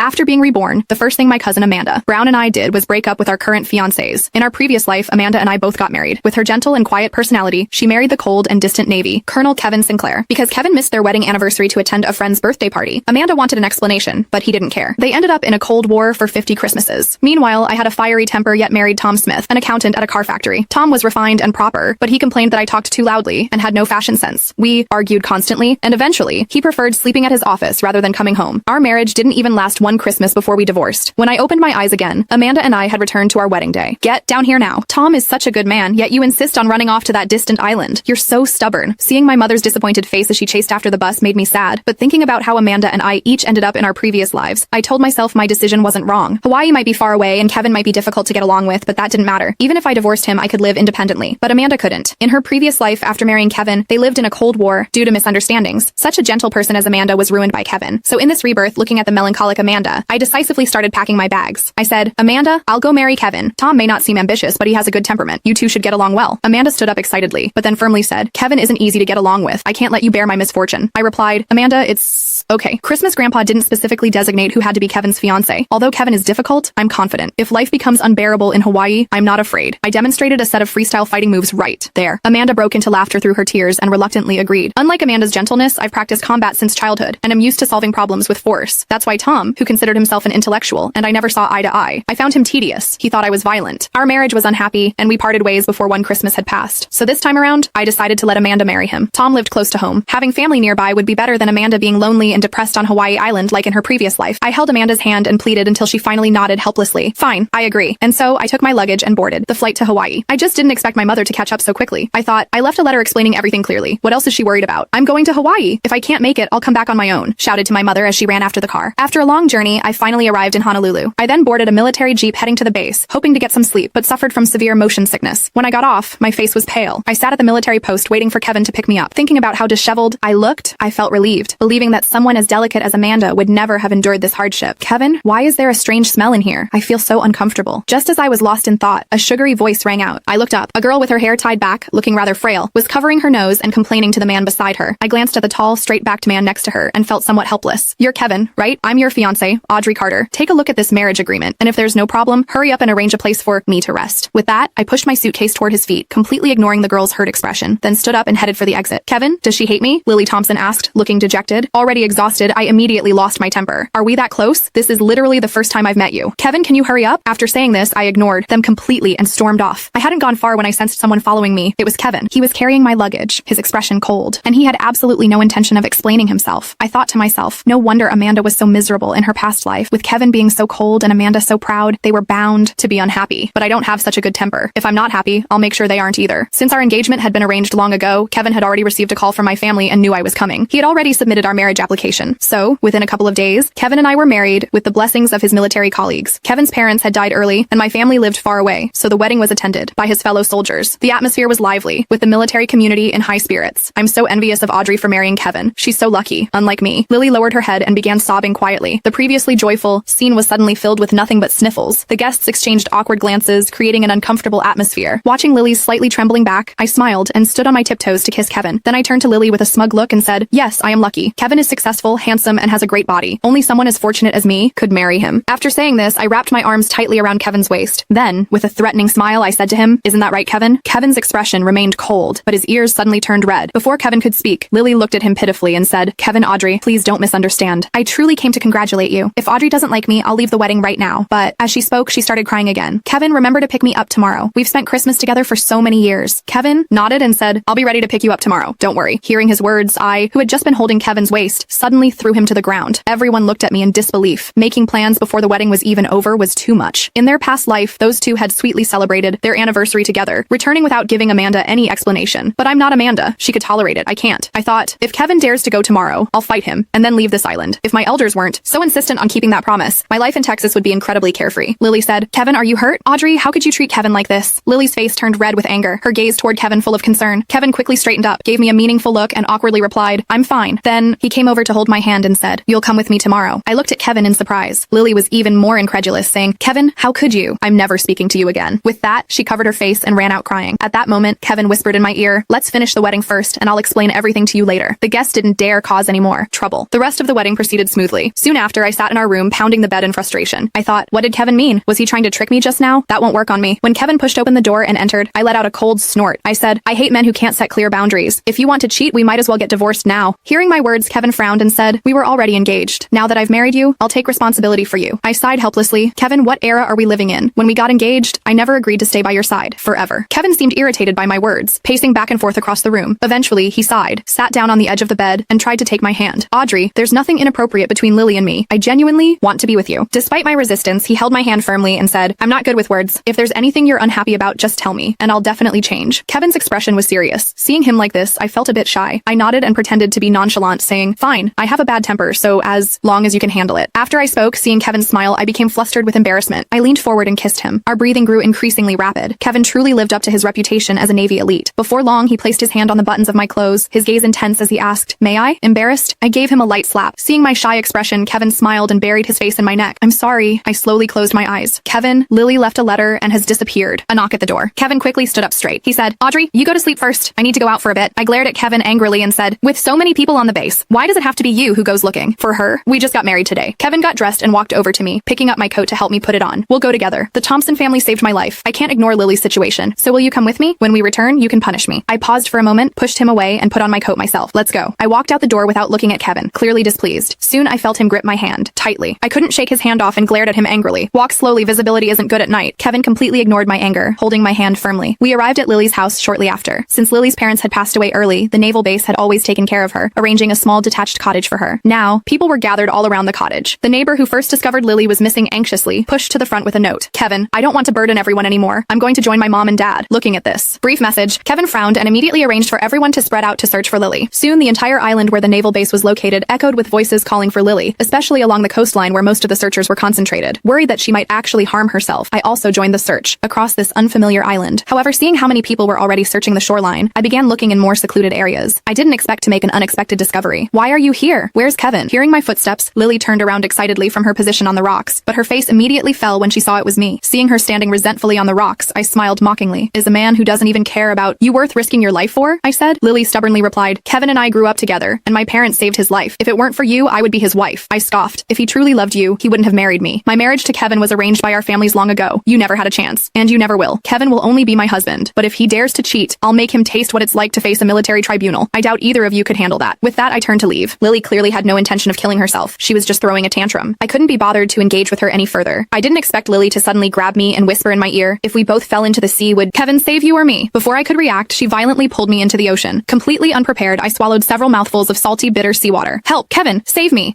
After being reborn, the first thing my cousin Amanda Brown and I did was break up with our current fiancés. In our previous life, Amanda and I both got married. With her gentle and quiet personality, she married the cold and distant Navy, Colonel Kevin Sinclair. Because Kevin missed their wedding anniversary to attend a friend's birthday party, Amanda wanted an explanation, but he didn't care. They ended up in a Cold War for 50 Christmases. Meanwhile, I had a fiery temper yet married Tom Smith, an accountant at a car factory. Tom was refined and proper, but he complained that I talked too loudly and had no fashion sense. We argued constantly, and eventually, he preferred sleeping at his office rather than coming home. Our marriage didn't even last one Christmas before we divorced. When I opened my eyes again, Amanda and I had returned to our wedding day. Get down here now. Tom is such a good man, yet you insist on running off to that distant island. You're so stubborn. Seeing my mother's disappointed face as she chased after the bus made me sad, but thinking about how Amanda and I each ended up in our previous lives, I told myself my decision wasn't wrong. Hawaii might be far away and Kevin might be difficult to get along with, but that didn't matter. Even if I divorced him, I could live independently. But Amanda couldn't. In her previous life, after marrying Kevin, they lived in a Cold War due to misunderstandings. Such a gentle person as Amanda was ruined by Kevin. So in this rebirth, looking at the melancholic Amanda, I decisively started packing my bags. I said, Amanda, I'll go marry Kevin. Tom may not seem ambitious, but he has a good temperament. You two should get along well. Amanda stood up excitedly, but then firmly said, Kevin isn't easy to get along with. I can't let you bear my misfortune. I replied, Amanda, it's okay. Christmas Grandpa didn't specifically designate who had to be Kevin's fiancé. Although Kevin is difficult, I'm confident. If life becomes unbearable in Hawaii, I'm not afraid. I demonstrated a set of freestyle fighting moves right there. Amanda broke into laughter through her tears and reluctantly agreed. Unlike Amanda's gentleness, I've practiced combat since childhood and am used to solving problems with force. That's why Tom, who considered himself an intellectual, and I never saw eye to eye, I found him tedious. He thought I was violent. Our marriage was unhappy, and we parted ways before one Christmas had passed. So this time around, I decided to let Amanda marry him. Tom lived close to home. Having family nearby would be better than Amanda being lonely and depressed on Hawaii Island like in her previous life. I held Amanda's hand and pleaded until she finally nodded helplessly. Fine, I agree. And so I took my luggage and boarded the flight to Hawaii. I just didn't expect my mother to catch up so quickly. I thought, I left a letter explaining everything clearly. What else is she worried about? I'm going to Hawaii. If I can't make it, I'll come back on my own, shouted to my mother as she ran after the car. After a long journey, I finally arrived in Honolulu. I then boarded a military jeep heading to the base, hoping to get some sleep, but suffered from severe motion sickness. When I got off, my face was pale. I sat at the military post waiting for Kevin to pick me up. Thinking about how disheveled I looked, I felt relieved, believing that someone as delicate as Amanda would never have endured this hardship. Kevin, why is there a strange smell in here? I feel so uncomfortable. Just as I was lost in thought, a sugary voice rang out. I looked up. A girl with her hair tied back, looking rather frail, was covering her nose and complaining to the man beside her. I glanced at the tall, straight-backed man next to her and felt somewhat helpless. You're Kevin, right? I'm your fiancé, Audrey Carter. Take a look at this marriage agreement, and if there's no problem, hurry up and arrange a place for me to rest. With that, I pushed my suitcase toward his feet, completely ignoring the girl's hurt expression, then stood up and headed for the exit. Kevin, does she hate me? Lily Thompson asked, looking dejected. Already exhausted, I immediately lost my temper. Are we that close? This is literally the first time I've met you. Kevin, can you hurry up? After saying this, I ignored them completely and stormed off. I hadn't gone far when I sensed someone following me. It was Kevin. He was carrying my luggage, his expression cold, and he had absolutely no intention of explaining himself. I thought to myself, no wonder Amanda was so miserable in her past life. With Kevin being so cold and Amanda so proud, they were bound to be unhappy. But I don't have such a good temper. If I'm not happy, I'll make sure they aren't either. Since our engagement had been arranged long ago, Kevin had already received a call from my family and knew I was coming. He had already submitted our marriage application. So, within a couple of days, Kevin and I were married with the blessings of his military colleagues. Kevin's parents had died early, and my family lived far away, so the wedding was attended by his fellow soldiers. The atmosphere was lively, with the military community in high spirits. I'm so envious of Audrey for marrying Kevin. She's so lucky, unlike me. Lily lowered her head and began sobbing quietly. The previously joyful scene was suddenly filled with nothing but sniffles. The guests exchanged awkward glances, creating an uncomfortable atmosphere. Watching Lily's slightly trembling back, I smiled and stood on my tiptoes to kiss Kevin. Then I turned to Lily with a smug look and said, yes, I am lucky. Kevin is successful, handsome, and has a great body. Only someone as fortunate as me could marry him. After saying this, I wrapped my arms tightly around Kevin's waist. Then, with a threatening smile, I said to him, isn't that right, Kevin? Kevin's expression remained cold, but his ears suddenly turned red. Before Kevin could speak, Lily looked at him pitifully and said, Kevin, Audrey, please don't misunderstand. I truly came to congratulate you. If Audrey doesn't like me, I'll leave the wedding right now. But as she spoke, she started crying again. Kevin, remember to pick me up tomorrow. We've spent Christmas together for so many years. Kevin nodded and said, I'll be ready to pick you up tomorrow. Don't worry. Hearing his words, I, who had just been holding Kevin's waist, suddenly threw him to the ground. Everyone looked at me in disbelief. Making plans before the wedding was even over was too much. In their past life, those two had sweetly celebrated their anniversary together, returning without giving Amanda any explanation. But I'm not Amanda. She could tolerate it. I can't. I thought, if Kevin dares to go tomorrow, I'll fight him and then leave this island. If my elders weren't so insistent on keeping that promise, my life in Texas would be incredibly carefree. Lily said, Kevin, are you hurt? Audrey, how could you treat Kevin like this? Lily's face turned red with anger, her gaze toward Kevin full of concern. Kevin quickly straightened up, gave me a meaningful look, and awkwardly replied, I'm fine. Then, he came over to hold my hand and said, you'll come with me tomorrow. I looked at Kevin in surprise. Lily was even more incredulous, saying, Kevin, how could you? I'm never speaking to you again. With that, she covered her face and ran out crying. At that moment, Kevin whispered in my ear, let's finish the wedding first, and I'll explain everything to you later. The guests didn't dare cause any more trouble. The rest of the wedding proceeded smoothly. Soon after, I sat in our room, pounding the bed in frustration. I thought, what did Kevin mean? Was he trying to trick me just now? That won't work on me. When Kevin pushed open the door and entered, I let out a cold snort. I said, I hate men who can't set clear boundaries. If you want to cheat, we might as well get divorced now. Hearing my words, Kevin frowned and said, we were already engaged. Now that I've married you, I'll take responsibility for you. I sighed helplessly. Kevin, what era are we living in? When we got engaged, I never agreed to stay by your side forever. Kevin seemed irritated by my words, pacing back and forth across the room. Eventually, he sighed, sat down on the edge of the bed, and tried to take my hand. Audrey, there's nothing inappropriate between Lily and me. I genuinely want to be with you. Despite my resistance, he held my hand firmly and said, I'm not good with words. If there's anything you're unhappy about, just tell me, and I'll definitely change. Kevin's expression was serious. Seeing him like this, I felt a bit shy. I nodded and pretended to be nonchalant, saying, fine, I have a bad temper, so as long as you can handle it. After I spoke, seeing Kevin smile, I became flustered with embarrassment. I leaned forward and kissed him. Our breathing grew increasingly rapid. Kevin truly lived up to his reputation as a Navy elite. Before long, he placed his hand on the buttons of my clothes, his gaze intense as he asked, may I? Embarrassed? I gave him a light slap. Seeing my shy expression, Kevin smiled and buried his face in my neck. I'm sorry. I slowly closed my eyes. Kevin, Lily left a letter and has disappeared. A knock at the door. Kevin quickly stood up straight. He said, Audrey, you go to sleep first. I need to go out for a bit. I glared at Kevin angrily and said, with so many people on the base, why does it have to be you who goes looking for her? We just got married today. Kevin got dressed and walked over to me, picking up my coat to help me put it on. We'll go together. The Thompson family saved my life. I can't ignore Lily's situation. So will you come with me? When we return, you can punish me. I paused for a moment, pushed him away, and put on my coat myself. Let's go. I walked out the door without looking at Kevin, clearly displeased. Soon I felt him grip my hand, tightly. I couldn't shake his hand off and glared at him angrily. Walk slowly, visibility isn't good at night. Kevin completely ignored my anger, holding my hand firmly. We arrived at Lily's house shortly after. Since Lily's parents had passed away early, the naval base had always taken care of her, arranging a small detached cottage for her. Now, people were gathered all around the cottage. The neighbor who first discovered Lily was missing anxiously pushed to the front with a note. Kevin, I don't want to burden everyone anymore. I'm going to join my mom and dad. Looking at this brief message, Kevin frowned and immediately arranged for everyone to spread out to search for Lily. Soon, the entire island where the naval base was located echoed with voices calling for Lily, especially along the coastline where most of the searchers were concentrated. Worried that she might actually harm herself, I also joined the search across this unfamiliar island. However, seeing how many people were already searching the shoreline, I began looking in more secluded areas. I didn't expect to make an unexpected discovery. Why are you here? Where's Kevin? Hearing my footsteps, Lily turned around excitedly from her position on the rocks, but her face immediately fell when she saw it was me. Seeing her standing resentfully on the rocks, I smiled mockingly. Is a man who doesn't even care about you worth risking your life for? I said. Lily stubbornly replied, Kevin and I grew up together, and my parents saved his life. If it weren't for you, I would be his wife. I scoffed. If he truly loved you, he wouldn't have married me. My marriage to Kevin was arranged by our families long ago. You never had a chance, and you never will. Kevin will only be my husband, but if he dares to cheat, I'll make him taste what it's like to face a military tribunal. I doubt either of you could handle that. With that, I turned to leave. Lily clearly had no intention of killing herself. She was just throwing a tantrum. I couldn't be bothered to engage with her any further. I didn't expect Lily to suddenly grab me and whisper in my ear, if we both fell into the sea, would Kevin save you or me? Before I could react, she violently pulled me into the ocean. Completely unprepared, I swallowed several mouthfuls of salty, bitter seawater. Help, Kevin, save me.